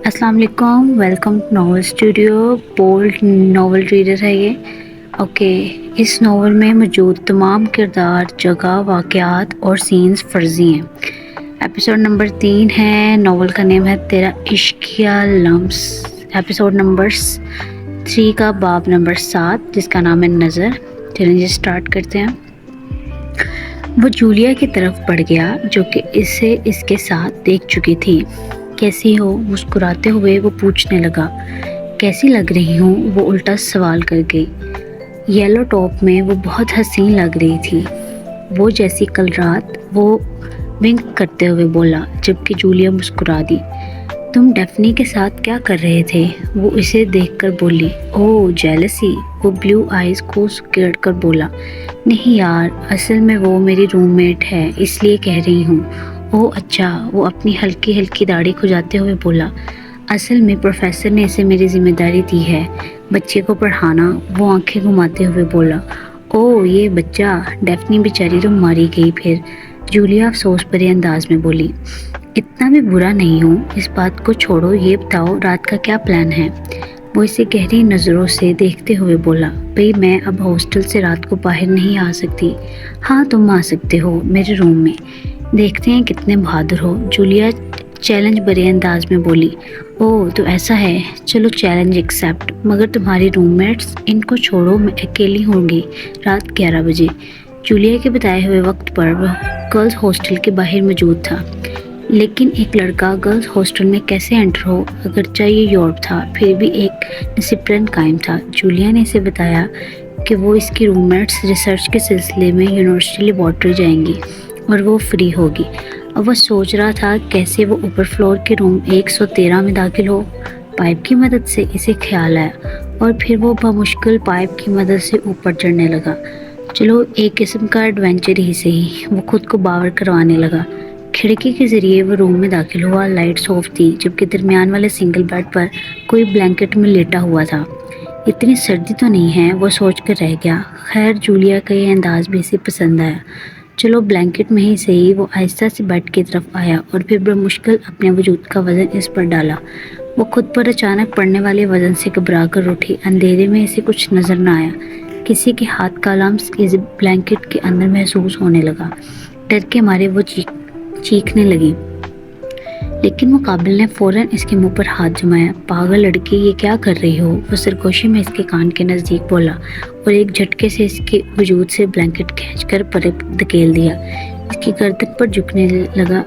السلام علیکم، welcome to novel studio. Bold novel reader ہے یہ۔ اوکے، اس ناول میں موجود تمام کردار، جگہ، واقعات اور سینز فرضی ہیں۔ ایپیسوڈ نمبر 3 ہے۔ ناول کا نیم ہے تیرا عشق یا لمس۔ ایپیسوڈ نمبر 3 کا باب نمبر 7 جس کا نام ہے نظر۔ چلیں جی سٹارٹ کرتے ہیں۔ وہ جولیا کی طرف بڑھ گیا جو کہ اسے اس کے ساتھ دیکھ چکی تھی۔ کیسی ہو؟ مسکراتے ہوئے وہ پوچھنے لگا۔ کیسی لگ رہی ہوں؟ وہ الٹا سوال کر گئی۔ یلو ٹاپ میں وہ بہت حسین لگ رہی تھی، وہ جیسی کل رات، وہ ونک کرتے ہوئے بولا جبکہ جولیا مسکرا دی۔ تم ڈیفنی کے ساتھ کیا کر رہے تھے؟ وہ اسے دیکھ کر بولی۔ اوہ جیلسی، وہ بلیو آئیز کو سکیڑ کر بولا۔ نہیں یار، اصل میں وہ میری روم میٹ ہے اس لیے کہہ رہی ہوں۔ اوہ اچھا، وہ اپنی ہلکی ہلکی داڑھی کھجاتے ہوئے بولا۔ اصل میں پروفیسر نے اسے میری ذمہ داری دی ہے، بچے کو پڑھانا۔ وہ آنکھیں گھماتے ہوئے بولا۔ اوہ یہ بچہ، ڈیفنی بیچاری تو ماری گئی پھر، جولیا افسوس بھرے انداز میں بولی۔ اتنا بھی برا نہیں ہوں، اس بات کو چھوڑو، یہ بتاؤ رات کا کیا پلان ہے؟ وہ اسے گہری نظروں سے دیکھتے ہوئے بولا۔ بھئی میں اب ہاسٹل سے رات کو باہر نہیں آ سکتی۔ ہاں تم آ سکتے ہو میرے روم میں، دیکھتے ہیں کتنے بہادر ہو، جولیا چیلنج بھرے انداز میں بولی۔ اوہ تو ایسا ہے، چلو چیلنج ایکسیپٹ، مگر تمہاری روم میٹس، ان کو چھوڑو، میں اکیلی ہوں گی رات 11 بجے۔ جولیا کے بتائے ہوئے وقت پر وہ گرلز ہاسٹل کے باہر موجود تھا، لیکن ایک لڑکا گرلز ہاسٹل میں کیسے انٹر ہو؟ اگرچہ یہ یورپ تھا پھر بھی ایک ڈسپلن قائم تھا۔ جولیا نے اسے بتایا کہ وہ اس کی روم میٹس ریسرچ کے سلسلے میں یونیورسٹی لیبارٹری جائیں گی اور وہ فری ہوگی۔ اب وہ سوچ رہا تھا کیسے وہ اوپر فلور کے روم 113 میں داخل ہو۔ پائپ کی مدد سے اسے خیال آیا اور پھر وہ بمشکل پائپ کی مدد سے اوپر چڑھنے لگا۔ چلو ایک قسم کا ایڈونچر ہی صحیح، وہ خود کو باور کروانے لگا۔ کھڑکی کے ذریعے وہ روم میں داخل ہوا۔ لائٹس آف تھی جبکہ درمیان والے سنگل بیڈ پر کوئی بلینکٹ میں لیٹا ہوا تھا۔ اتنی سردی تو نہیں ہے، وہ سوچ کر رہ گیا۔ خیر جولیا کا یہ انداز بھی اسے پسند آیا۔ چلو بلینکٹ میں ہی صحیح، وہ آہستہ سے بیڈ کی طرف آیا اور پھر بمشکل اپنے وجود کا وزن اس پر ڈالا۔ وہ خود پر اچانک پڑنے والے وزن سے گھبرا کر اٹھی۔ اندھیرے میں اسے کچھ نظر نہ آیا۔ کسی کے ہاتھ کا لمس اس بلینکٹ کے اندر محسوس ہونے لگا۔ ڈر کے مارے وہ چیخنے لگی، لیکن مقابل نے فوراً اس کے منہ پر ہاتھ جمایا۔ پاگل لڑکی، یہ کیا کر رہی ہو؟ وہ سرگوشی میں اس کے کان کے نزدیک بولا اور ایک جھٹکے سے اس کے وجود سے بلینکٹ کھینچ کر پرے دھکیل دیا۔ اس کی گردن پر جھکنے لگا۔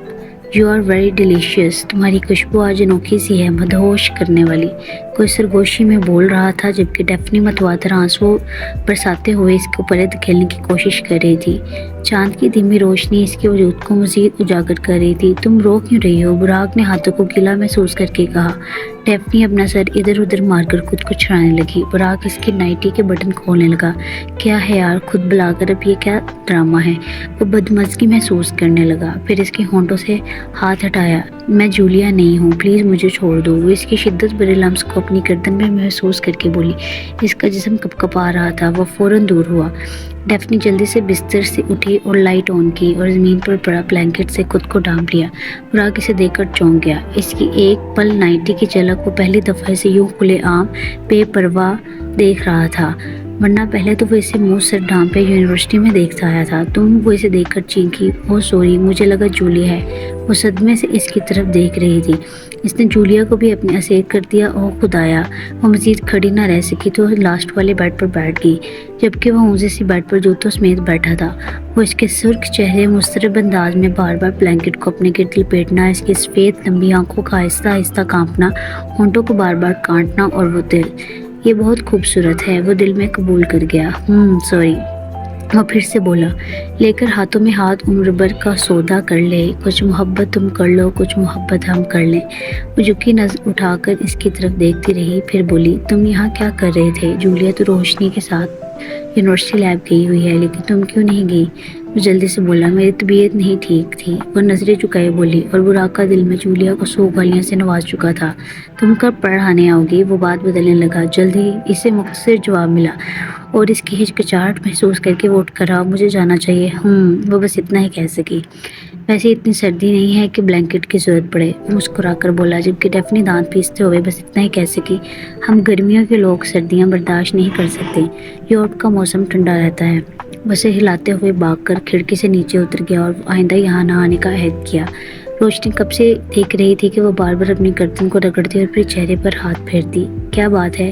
یو آر ویری ڈیلیشیس، تمہاری خوشبو آج انوکھی سی ہے، مدہوش کرنے والی، کوئی سرگوشی میں بول رہا تھا جبکہ ڈیفنی متواتر آنسو برساتے ہوئے اس کو پرے دھکیلنے کی کوشش کر رہی تھی۔ چاند کی دھیمی روشنی اس کے وجود کو مزید اجاگر کر رہی تھی۔ تم رو کیوں رہی ہو؟ براق نے ہاتھوں کو گیلا محسوس کر کے کہا۔ ڈیفنی اپنا سر ادھر ادھر مار کر خود کو چھڑانے لگی۔ براق اس کی نائٹی کے بٹن کھولنے لگا۔ کیا ہے یار، خود بلا کر اب یہ کیا ڈرامہ ہے؟ وہ بدمزگی محسوس کرنے لگا، پھر اس کے ہونٹوں سے ہاتھ ہٹایا۔ میں جولیا نہیں ہوں، پلیز مجھے چھوڑ دو۔ وہ اس کی شدت بھرے لمس کو اپنی گردن میں محسوس کر کے بولی۔ اس کا جسم کپکپا رہا تھا۔ وہ فوراً دور ہوا۔ ڈیفنی جلدی سے بستر سے اٹھی اور لائٹ آن کی اور زمین پر پڑا بلینکٹ سے خود کو ڈھانپ لیا۔ براق اسے دیکھ کر چونک گیا۔ اس کی ایک پل نائٹی کی جھلک وہ پہلی دفعہ اسے یوں کھلے عام بے پرواہ دیکھ رہا تھا، ورنہ پہلے تو وہ اسے منہ سر ڈھانپے یونیورسٹی میں دیکھتا آیا تھا۔ وہ اسے دیکھ کر چیخی۔ اوہ سوری، مجھے لگا جولیا ہے۔ وہ صدمے سے اس کی طرف دیکھ رہی تھی۔ اس نے جولیا کو بھی اپنے اسیر کر دیا۔ اوہ خدایا، وہ مزید کھڑی نہ رہ سکی تو لاسٹ والے بیڈ پر بیٹھ گئی، جبکہ وہ اونچے سی بیڈ پر جوتوں سمیت بیٹھا تھا۔ وہ اس کے سرخ چہرے مضطرب انداز میں بار بار بلینکٹ کو اپنے گرد لپیٹنا، اس کی سفید لمبی آنکھوں کا آہستہ آہستہ کانپنا، ہونٹوں کو بار بار کاٹنا، اور وہ دل، یہ بہت خوبصورت ہے، وہ دل میں قبول کر گیا۔ سوری، وہ پھر سے بولا، لے کر ہاتھوں میں ہاتھ عمر بھر کا سودا کر لے، کچھ محبت تم کر لو، کچھ محبت ہم کر لیں۔ وہ جھکی نظر اٹھا کر اس کی طرف دیکھتی رہی، پھر بولی، تم یہاں کیا کر رہے تھے؟ جولیا تو روشنی کے ساتھ یونیورسٹی لیب گئی ہوئی ہے، لیکن تم کیوں نہیں گئی؟ وہ جلدی سے بولا، میری طبیعت نہیں ٹھیک تھی۔ وہ نظریں چکائے بولی، اور براق کا دل میں جولیا کو 100 گالیاں سے نواز چکا تھا۔ تم کب پڑھانے آؤ گی؟ وہ بات بدلنے لگا۔ جلد ہی، اسے مختصر جواب ملا، اور اس کی ہچکچاہٹ محسوس کر کے وہ اٹھ کر آ، مجھے جانا چاہیے۔ وہ بس اتنا ہی کہہ سکی۔ ویسے اتنی سردی نہیں ہے کہ بلینکٹ کی ضرورت پڑے، وہ مسکرا کر بولا، جبکہ ڈیفنی دانت پیستے ہوئے بس اتنا ہی کہہ سکی، ہم گرمیوں کے لوگ سردیاں برداشت نہیں کر سکتے، یورپ کا موسم ٹھنڈا رہتا ہے۔ اسے ہلاتے ہوئے بھاگ کر کھڑکی سے نیچے اتر گیا اور آئندہ یہاں نہ آنے کا عہد کیا۔ روشنی کب سے دیکھ رہی تھی کہ وہ بار بار اپنی گردن کو رگڑتی اور پھر چہرے پر ہاتھ پھیرتی۔ کیا بات ہے؟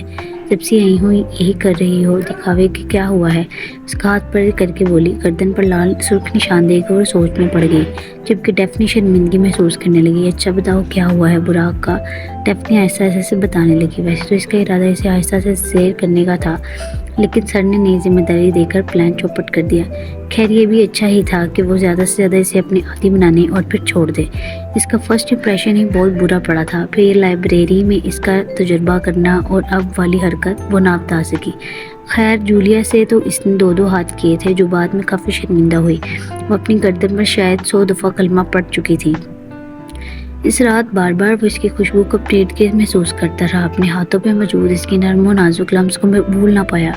جب سے یہیں ہوں یہی کر رہی ہو، دکھاوے کہ کیا ہوا ہے؟ اس کا ہاتھ پر کر کے بولی، گردن پر لال سرخ نشان دے کر وہ سوچ میں پڑ گئی، جبکہ ڈیفنی شرمندگی محسوس کرنے لگی۔ اچھا بتاؤ کیا ہوا ہے براق کا؟ ڈیفنی آہستہ آہستہ سے بتانے لگی۔ ویسے تو اس کا ارادہ اسے آہستہ سے سیر کرنے کا تھا، لیکن سر نے نئی ذمہ داری دے کر پلان چوپٹ کر دیا۔ خیر یہ بھی اچھا ہی تھا کہ وہ زیادہ سے زیادہ اسے اپنے عادی بنانے اور پھر چھوڑ دے۔ اس کا فرسٹ امپریشن ہی بہت برا پڑا تھا، پھر یہ لائبریری میں اس کا تجربہ کرنا اور اب والی حرکت وہ نہ بتا سکی۔ خیر جولیا سے تو اس نے دو ہاتھ کیے تھے، جو بعد میں کافی شرمندہ ہوئی۔ وہ اپنی گردن پر شاید 100 دفعہ کلمہ پڑھ چکی تھی۔ اس رات بار بار وہ اس کی خوشبو کو اپنے ارد گرد محسوس کرتا رہا، اپنے ہاتھوں پہ موجود اس کی نرم و نازک لمس کو بھول نہ پایا۔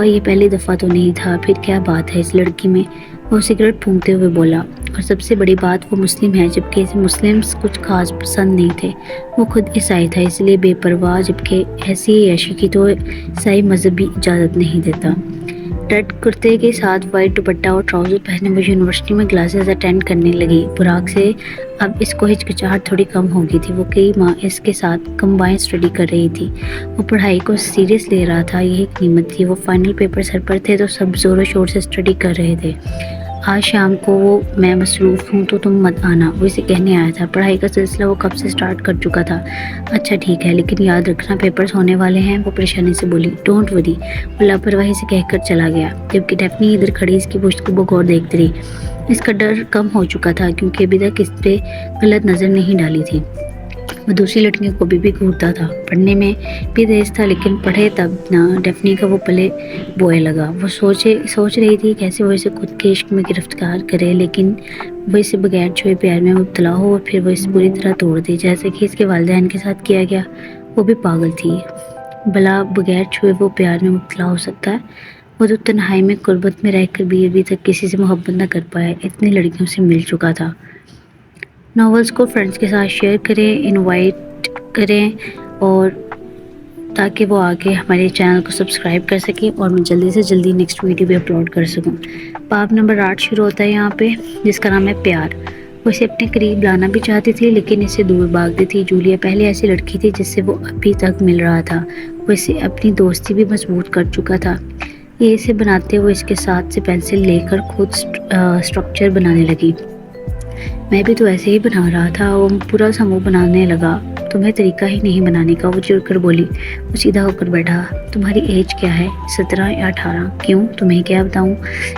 یہ پہلی دفعہ تو نہیں تھا، پھر کیا بات ہے اس لڑکی میں؟ وہ سگریٹ پھونکتے ہوئے بولا، اور سب سے بڑی بات وہ مسلم ہے، جبکہ اسے مسلمز کچھ خاص پسند نہیں تھے۔ وہ خود عیسائی تھا، اس لیے بے پرواہ، جبکہ ایسی عیاشی کی تو عیسائی مذہب بھی اجازت نہیں دیتا۔ ریڈ کرتے کے ساتھ وائٹ دوپٹہ اور ٹراؤزر پہنے وہ یونیورسٹی میں کلاسز اٹینڈ کرنے لگی۔ براق سے اب اس کو ہچکچاہٹ تھوڑی کم ہو گئی تھی، وہ کئی ماہ اس کے ساتھ کمبائن اسٹڈی کر رہی تھی۔ وہ پڑھائی کو سیریس لے رہا تھا، یہی قیمت تھی۔ وہ فائنل پیپر سر پر تھے تو سب زور و شور سے اسٹڈی کر رہے تھے۔ آج شام کو میں مصروف ہوں تو تم مت آنا، وہ اسے کہنے آیا تھا۔ پڑھائی کا سلسلہ وہ کب سے سٹارٹ کر چکا تھا۔ اچھا ٹھیک ہے، لیکن یاد رکھنا پیپرز ہونے والے ہیں، وہ پریشانی سے بولی۔ ڈونٹ وری، وہ لاپرواہی سے کہہ کر چلا گیا، جبکہ ڈیفنی ادھر کھڑی اس کی پشت کو بغور دیکھتی رہی۔ اس کا ڈر کم ہو چکا تھا، کیونکہ ابھی تک اس پہ غلط نظر نہیں ڈالی تھی۔ وہ دوسری لڑکیوں کو بھی گھورتا تھا، پڑھنے میں بھی تیز تھا، لیکن پڑھے تب نہ۔ ڈیفنی کا وہ پلے بوئے لگا۔ وہ سوچ رہی تھی کیسے وہ اسے خود کے عشق میں گرفتار کرے، لیکن وہ اسے بغیر چھوئے پیار میں مبتلا ہو اور پھر وہ اسے پوری طرح توڑ دے، جیسے کہ اس کے والدین کے ساتھ کیا گیا۔ وہ بھی پاگل تھی، بھلا بغیر چھوئے وہ پیار میں مبتلا ہو سکتا ہے؟ وہ تو تنہائی میں غربت میں رہ کر بھی ابھی تک کسی سے محبت نہ کر پایا، اتنی لڑکیوں سے مل چکا تھا۔ ناولز کو فرینڈس کے ساتھ شیئر کریں، انوائٹ کریں، اور تاکہ وہ آگے ہمارے چینل کو سبسکرائب کر سکیں اور میں جلدی سے جلدی نیکسٹ ویڈیو بھی اپلوڈ کر سکوں۔ باب نمبر 8 شروع ہوتا ہے یہاں پہ، جس کا نام ہے پیار۔ وہ اسے اپنے قریب لانا بھی چاہتی تھی، لیکن اسے دور بھاگتی تھی۔ جولیا پہلے ایسی لڑکی تھی جس سے وہ ابھی تک مل رہا تھا، وہ اسے اپنی دوستی بھی مضبوط کر چکا تھا۔ یہ اسے بناتے ہوئے اس کے ساتھ سے پینسل لے کر خود اسٹرکچر بنانے لگی۔ میں بھی تو ایسے ہی بنا رہا تھا، وہ پورا سا منہ بنانے لگا۔ تمہیں طریقہ ہی نہیں بنانے کا، وہ چڑ کر بولی۔ وہ سیدھا ہو کر بیٹھا۔ تمہاری ایج کیا ہے؟ 17 یا 18؟ کیوں، تمہیں کیا بتاؤں؟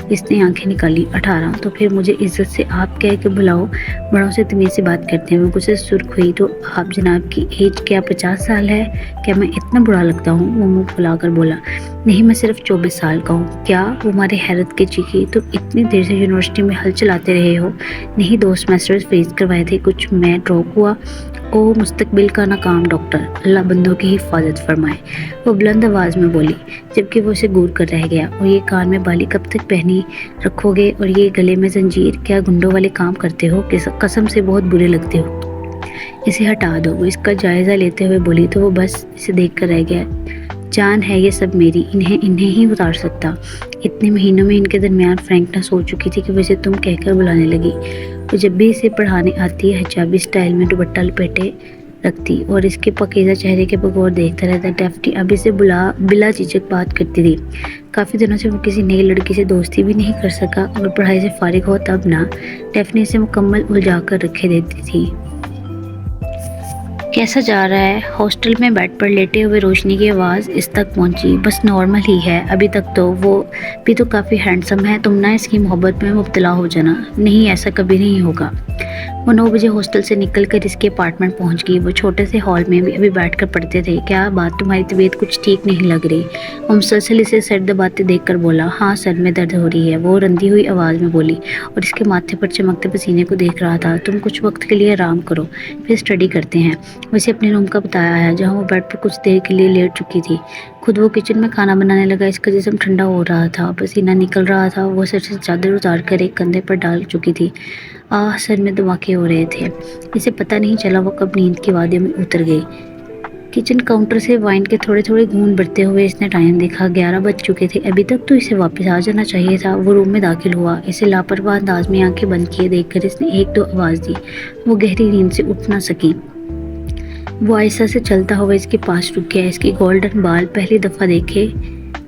اس نے آنکھیں نکالی۔ 18؟ تو پھر مجھے عزت سے آپ کہہ کے بلاؤ، بڑوں سے تمیز سے بات کرتے ہیں۔ وہ غصے سے سرخ ہوئی۔ تو آپ جناب کی ایج کیا 50 سال ہے؟ کیا میں اتنا برا لگتا ہوں؟ وہ منہ پھلا کر بولا۔ نہیں، میں صرف 24 سال کا ہوں۔ کیا؟ وہ ہمارے حیرت کے چیخی۔ تم اتنی دیر سے یونیورسٹی میں ہل چلاتے رہے ہو؟ نہیں، 2 سیمیسٹر فیس کروائے تھے، کچھ میں ڈراپ ہوا۔ او مستقبل کا ناکام ڈاکٹر، اللہ بندوں کی حفاظت فرمائے، وہ بلند آواز میں بولی، جبکہ وہ اسے گور کر رہ گیا۔ اور یہ کان میں بالی کب تک پہنی رکھو گے؟ اور یہ گلے میں زنجیر، کیا گنڈوں والے کام کرتے ہو؟ قسم سے بہت برے لگتے ہو، اسے ہٹا دو، وہ اس کا جائزہ لیتے ہوئے بولی۔ تو وہ بس اسے دیکھ کر رہ گیا۔ جان ہے یہ سب میری، انہیں ہی اتار سکتا۔ اتنے مہینوں میں ان کے درمیان فرینکنس ہو چکی تھی کہ وہ اسے تم کہہ کر بلانے لگی۔ وہ جب بھی اسے پڑھانے آتی ہے حجابی سٹائل میں دوپٹہ لپیٹے رکھتی اور اس کے پاکیزہ چہرے کے بغور دیکھتا رہتا۔ ڈیفنی اب اسے بلا جھجک بات کرتی تھی۔ کافی دنوں سے وہ کسی نئی لڑکی سے دوستی بھی نہیں کر سکا، اور پڑھائی سے فارغ ہو تب نہ۔ ڈیفنی اسے مکمل الجھا کر رکھے دیتی تھی۔ کیسا جا رہا ہے؟ ہاسٹل میں بیڈ پر لیٹے ہوئے روشنی کی آواز اس تک پہنچی۔ بس نارمل ہی ہے ابھی تک تو، وہ بھی تو کافی ہینڈسم ہے، تم نہ اس کی محبت میں مبتلا ہو جانا۔ نہیں، ایسا کبھی نہیں ہوگا۔ وہ 9 بجے ہاسٹل سے نکل کر اس کے اپارٹمنٹ پہنچ گئی۔ وہ چھوٹے سے ہال میں ابھی بیٹھ کر پڑھتے تھے۔ کیا بات، تمہاری طبیعت کچھ ٹھیک نہیں لگ رہی؟ وہ مسلسل اسے سر دباتے دیکھ کر بولا۔ ہاں، سر میں درد ہو رہی ہے، وہ رندی ہوئی آواز میں بولی، اور اس کے ماتھے پر چمکتے پسینے کو دیکھ رہا تھا۔ تم کچھ وقت کے لیے آرام کرو، پھر اسٹڈی کرتے ہیں۔ اسے اپنے روم کا بتایا ہے جہاں وہ بیڈ پر کچھ دیر کے لیے لیٹ چکی تھی۔ خود وہ کچن میں کھانا بنانے لگا۔ اس کا جسم ٹھنڈا ہو رہا تھا، پسینہ نکل رہا تھا۔ وہ سر سے چادر اتار کر ایک کندھے پر ڈال چکی تھی۔ سر میں دھماکے ہو رہے تھے۔ اسے پتہ نہیں چلا وہ کب نیند کی وادی میں اتر گئی۔ کچن کاؤنٹر سے وائن کے تھوڑے تھوڑے گھونٹ بڑھتے ہوئے اس نے ٹائم دیکھا۔ 11 بج چکے تھے۔ ابھی تک تو اسے واپس آ جانا چاہیے تھا۔ وہ روم میں داخل ہوا۔ اسے لاپرواہ انداز میں آنکھیں بند کیے دیکھ کر اس نے ایک دو آواز دی۔ وہ گہری نیند سے اٹھ نہ سکی۔ وہ آہستہ سے چلتا ہوا اس کے پاس رک گیا۔ اس کے گولڈن بال پہلی دفعہ دیکھے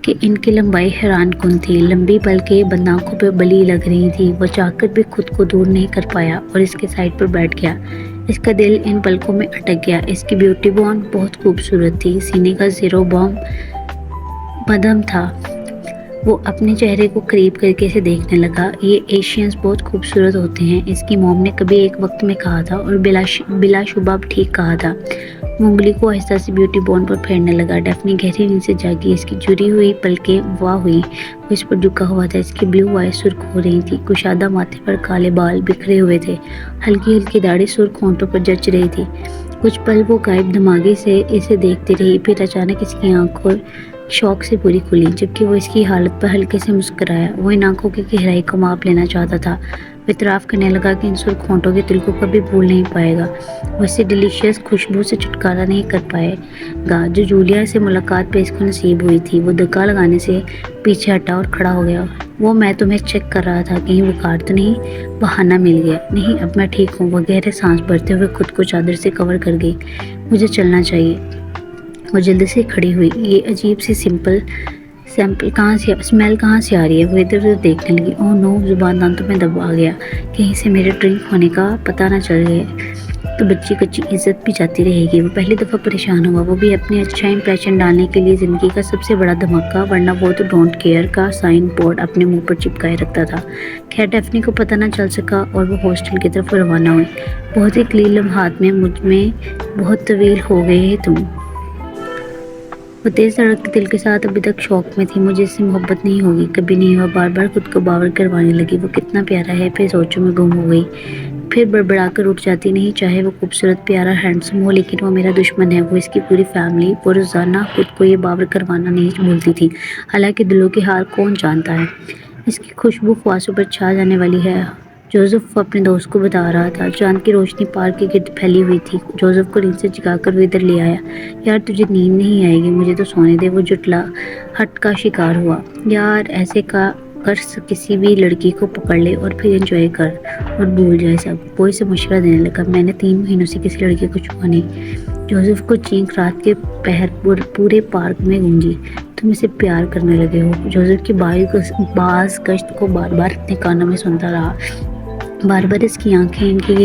کہ ان کی لمبائی حیران کن تھی۔ لمبی پلکیں بند آنکھوں پہ بلی لگ رہی تھی۔ وہ چاہ کر بھی خود کو دور نہیں کر پایا اور اس کے سائڈ پر بیٹھ گیا۔ اس کا دل ان پلکوں میں اٹک گیا۔ اس کی بیوٹی بون بہت خوبصورت تھی۔ سینے کا زیرو بام مدھم تھا۔ وہ اپنے چہرے کو قریب کر کے اسے دیکھنے لگا۔ یہ ایشینز بہت خوبصورت ہوتے ہیں، اس کی موم نے کبھی ایک وقت میں کہا تھا، اور بلا شبہ ٹھیک کہا تھا۔ وہ انگلی کو آہستہ سے بیوٹی بون پر پھیرنے لگا۔ ڈیفنی گہری نیند سے جاگی۔ اس کی جھری ہوئی پلکیں واہ ہوئی۔ وہ اس پر جھکا ہوا تھا۔ اس کی بلیو آئیز سرخ ہو رہی تھی۔ کشادہ ماتھے پر کالے بال بکھرے ہوئے تھے۔ ہلکی ہلکی داڑھی سرخ ہونٹوں پر جچ رہی تھی۔ کچھ پل وہ غائب دماغی سے اسے دیکھتی رہی، پھر اچانک اس کی آنکھیں شوق سے پوری کھلی، جبکہ وہ اس کی حالت پر ہلکے سے مسکرایا۔ وہ ان آنکھوں کی گہرائی کو ماپ لینا چاہتا تھا۔ وہ اعتراف کرنے لگا کہ ان سرخ ہونٹوں کے دل کو کبھی بھول نہیں پائے گا۔ وہ اس سے ڈیلیشیس خوشبو سے چھٹکارا نہیں کر پائے گا جو جولیا سے ملاقات پہ اس کو نصیب ہوئی تھی۔ وہ دھکا لگانے سے پیچھے ہٹا اور کھڑا ہو گیا۔ میں تمہیں چیک کر رہا تھا، کہیں بخار تو نہیں؟ بہانہ مل گیا۔ نہیں، اب میں ٹھیک ہوں۔ وہ گہرے سانس بھرتے ہوئے خود کو چادر سے کور کر گئی۔ مجھے چلنا چاہیے۔ وہ جلدی سے کھڑی ہوئی۔ یہ عجیب سی اسمیل کہاں سے آ رہی ہے؟ وہ ادھر ادھر دیکھنے لگی۔ اوہ نو، زبان دانتوں میں دبا گیا۔ کہیں سے میرے ڈرنک ہونے کا پتہ نہ چل گیا تو بچی کچی عزت بھی جاتی رہے گی۔ وہ پہلی دفعہ پریشان ہوا۔ وہ بھی اپنے اچھا امپریشن ڈالنے کے لیے زندگی کا سب سے بڑا دھماکہ، ورنہ وہ تو ڈونٹ کیئر کا سائن بورڈ اپنے منہ پر چپکائے رکھتا تھا۔ خیر ڈیفنی کو پتہ نہ چل سکا اور وہ ہاسٹل کی طرف روانہ ہوئی۔ بہت ہی قلیل لمحات میں مجھ میں بہت طویل ہو گئے تم۔ وہ تیز دھڑکتے دل کے ساتھ ابھی تک شوق میں تھی۔ مجھے اس سے محبت نہیں ہوگی، کبھی نہیں۔ وہ بار بار خود کو باور کروانے لگی۔ وہ کتنا پیارا ہے، پھر سوچوں میں گم ہو گئی۔ پھر بڑبڑا کر اٹھ جاتی، نہیں چاہے وہ خوبصورت، پیارا، ہینڈسم ہو، لیکن وہ میرا دشمن ہے، وہ اس کی پوری فیملی۔ وہ روزانہ خود کو یہ باور کروانا نہیں بھولتی تھی، حالانکہ دلوں کے حال کون جانتا ہے۔ اس کی خوشبو خواصوں پر چھا جانے والی ہے۔ جوزف اپنے دوست کو بتا رہا تھا۔ چاند کی روشنی پارک کے گرد پھیلی ہوئی تھی۔ جوزف کو نیند سے جگا کر وہ ادھر لے آیا۔ یار تجھے نیند نہیں آئے گی، مجھے تو سونے دے۔ وہ ہٹ کا شکار ہوا۔ یار ایسے کر کسی بھی لڑکی کو پکڑ لے اور پھر انجوائے کر اور بھول جائے سب۔ وہ اسے مشورہ دینے لگا۔ میں نے 3 مہینوں سے کسی لڑکی کو چھوا نہیں۔ جوزف کو چینک رات کے پہر پورے پارک میں گونجی۔ تم اسے پیار کرنے لگے ہو؟ جوزف کی باز گشت کو بار بار اپنے کانوں میں سنتا رہا۔ بار بار اس کی آنکھیں ان کی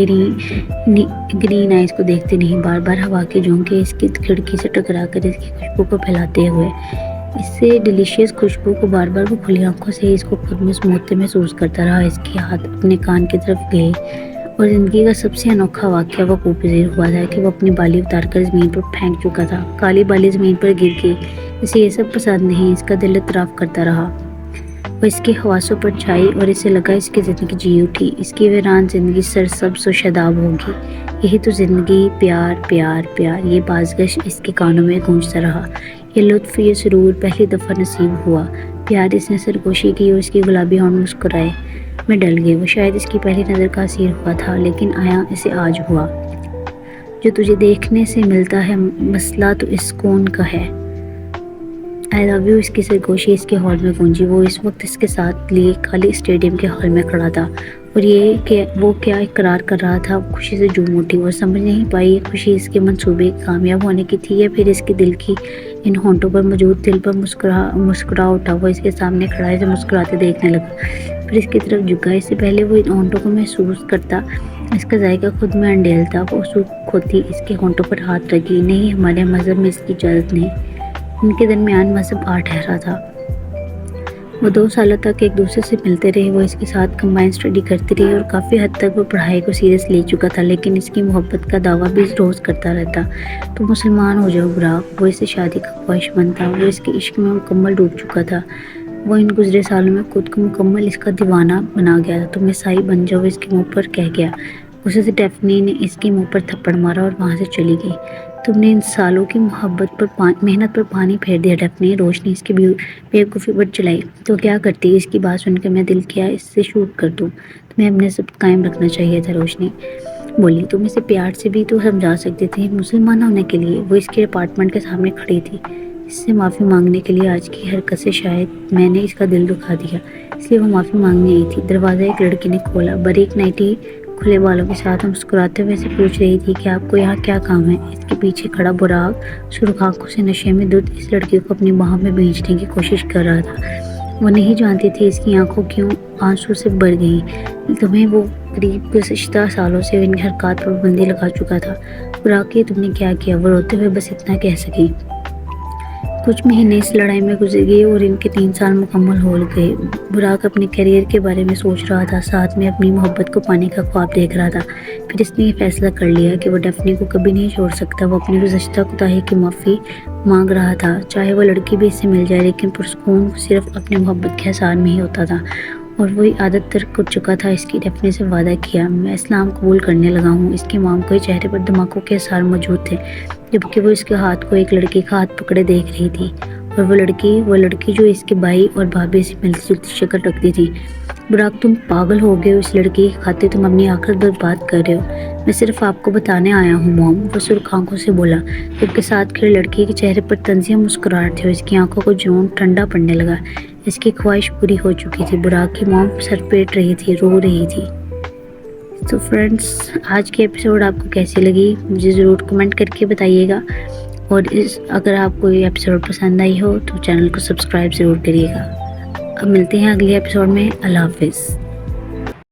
گرین آئیز کو دیکھتی نہیں، بار بار ہوا کے جھونکے اس کی کھڑکی سے ٹکرا کر اس کی خوشبو کو پھیلاتے ہوئے، اس سے ڈیلیشیس خوشبو کو بار بار وہ کھلی آنکھوں سے اس کو خود میں سموتے محسوس کرتا رہا۔ اس کے ہاتھ اپنے کان کی طرف گئے اور زندگی کا سب سے انوکھا واقعہ وقوع پذیر ہوا تھا کہ وہ اپنی بالی اتار کر زمین پر پھینک چکا تھا۔ کالی بالی زمین پر گر گئی۔ اسے یہ سب پسند نہیں، اس کا دل اعتراف کرتا رہا۔ وہ اس کے حواسوں پر چھائی اور اسے لگا اس کی زندگی جی اٹھی۔ اس کی ویران زندگی سرسبز و شاداب ہوگی۔ یہی تو زندگی، پیار پیار پیار۔ یہ بازگشت اس کے کانوں میں گونجتا رہا۔ یہ لطف، یہ سرور پہلی دفعہ نصیب ہوا۔ پیار، اس نے سرگوشی کی اور اس کی گلابی ہونٹ مسکرائے میں ڈل گئے۔ وہ شاید اس کی پہلی نظر کا اثیر ہوا تھا، لیکن آیا اسے آج ہوا۔ جو تجھے دیکھنے سے ملتا ہے، مسئلہ تو اس کون کا ہے۔ آئی لو یو، اس کی سرگوشی اس کے ہال میں گونجی۔ وہ اس وقت اس کے ساتھ لیے خالی اسٹیڈیم کے ہال میں کھڑا تھا اور یہ کہ وہ کیا اقرار کر رہا تھا۔ وہ خوشی سے جھوم اٹھی اور سمجھ نہیں پائی یہ خوشی اس کے منصوبے کامیاب ہونے کی تھی یا پھر اس کے دل کی ان ہونٹوں پر موجود دل پر مسکرا اٹھا۔ وہ اس کے سامنے کھڑا اسے مسکراتے دیکھنے لگا، پھر اس کی طرف جھکا۔ اس سے پہلے وہ ان ہونٹوں کو محسوس کرتا، اس کا ذائقہ خود میں انڈیل تھا۔ وہ سوکھ ہوتی اس کے ہونٹوں پر ہاتھ رکھی۔ نہیں، ہمارے مذہب میں اس کی اجازت نہیں۔ ان کے درمیان مذہب ٹھہرا تھا۔ وہ 2 سالوں تک ایک دوسرے سے ملتے رہے۔ وہ اس کے ساتھ کمبائن اسٹڈی کرتی رہی اور کافی حد تک وہ پڑھائی کو سیریس لے چکا تھا، لیکن اس کی محبت کا دعویٰ بھی روز کرتا رہتا۔ تو مسلمان ہو جاؤ براق۔ وہ اس سے شادی کا خواہشمند تھا۔ وہ اس کے عشق میں مکمل ڈوب چکا تھا۔ وہ ان گزرے سالوں میں خود کو مکمل اس کا دیوانہ بنا گیا تھا۔ تم عیسائی بن جاؤ، اس کے منہ پر کہہ گیا۔ اسے سے ڈیفنی نے اس کے منہ پر تھپڑ مارا اور وہاں سے چلی گئی۔ تم نے ان سالوں کی محنت پر پانی پھیر دیا ڈیفنی، روشنی اس کی بیوقوفی پر چلائی۔ تو کیا کرتی؟ اس کی بات سن کر میں دل کیا اس سے شوٹ کر دوں۔ تمہیں اپنے ضبط قائم رکھنا چاہیے تھا، روشنی بولی۔ تم اسے پیار سے بھی تو سمجھا سکتے تھے، مسلمان ہونے کے لیے۔ وہ اس کے اپارٹمنٹ کے سامنے کھڑی تھی۔ اس سے معافی مانگنے کے لیے آج کی حرکت سے شاید میں نے اس کا دل دکھا دیا، اس لیے وہ معافی مانگنے آئی تھی۔ دروازہ ایک لڑکی نے کھولا، باریک نائٹی کھلے بالوں کے ساتھ مسکراتے ہوئے سے پوچھ رہی تھی کہ آپ کو یہاں کیا کام ہے؟ اس کے پیچھے کھڑا براق سرخ آنکھوں سے نشے میں دھت اس لڑکی کو اپنی باہوں میں بھیجنے کی کوشش کر رہا تھا۔ وہ نہیں جانتی تھی اس کی آنکھوں کیوں آنسو سے بھر گئیں۔ تمہیں وہ قریب گزشتہ سالوں سے ان کی حرکات پر پابندی لگا چکا تھا۔ براق، یہ تم نے کیا کیا؟ وہ روتے ہوئے بس اتنا کہہ سکی۔ کچھ مہینے اس لڑائی میں گزر گئے اور ان کے 3 سال مکمل ہو گئے۔ براق اپنے کیریئر کے بارے میں سوچ رہا تھا، ساتھ میں اپنی محبت کو پانے کا خواب دیکھ رہا تھا۔ پھر اس نے یہ فیصلہ کر لیا کہ وہ ڈیفنی کو کبھی نہیں چھوڑ سکتا۔ وہ اپنی گزشتہ کوتاہی کی معافی مانگ رہا تھا، چاہے وہ لڑکی بھی اس سے مل جائے، لیکن پرسکون صرف اپنی محبت کے احسان میں ہی ہوتا تھا، اور وہی عادت ترک کر چکا تھا اس کی۔ ڈیفنی سے وعدہ کیا، میں اسلام قبول کرنے لگا ہوں۔ اس کے مام کے چہرے پر دھماکوں کے آثار موجود تھے، جبکہ وہ اس کے ہاتھ کو ایک لڑکی کا ہاتھ پکڑے دیکھ رہی تھی، اور وہ لڑکی جو اس کے بھائی اور بھابھی سے ملتی جلتی شکل رکھتی تھی۔ براق، تم پاگل ہو گئے ہو؟ اس لڑکی کی خاطر تم اپنی آخرت برباد کر رہے ہو۔ میں صرف آپ کو بتانے آیا ہوں موم، وہ سرخ آنکھوں سے بولا، جبکہ ساتھ کھڑی لڑکی کے چہرے پر طنزیہ مسکراہٹ تھی اور اس کی آنکھوں کو جون ٹھنڈا پڑنے لگا۔ اس کی خواہش پوری ہو چکی تھی۔ براق کی موم سر پیٹ رہی تھی، رو رہی تھی۔ تو فرینڈس، آج کی ایپیسوڈ آپ کو کیسی لگی مجھے ضرور کمنٹ کر کے بتائیے گا، اور اگر آپ کو یہ ایپیسوڈ پسند آئی ہو تو چینل کو سبسکرائب ضرور کریے گا۔ اب ملتے ہیں اگلی ایپیسوڈ میں۔ اللہ حافظ۔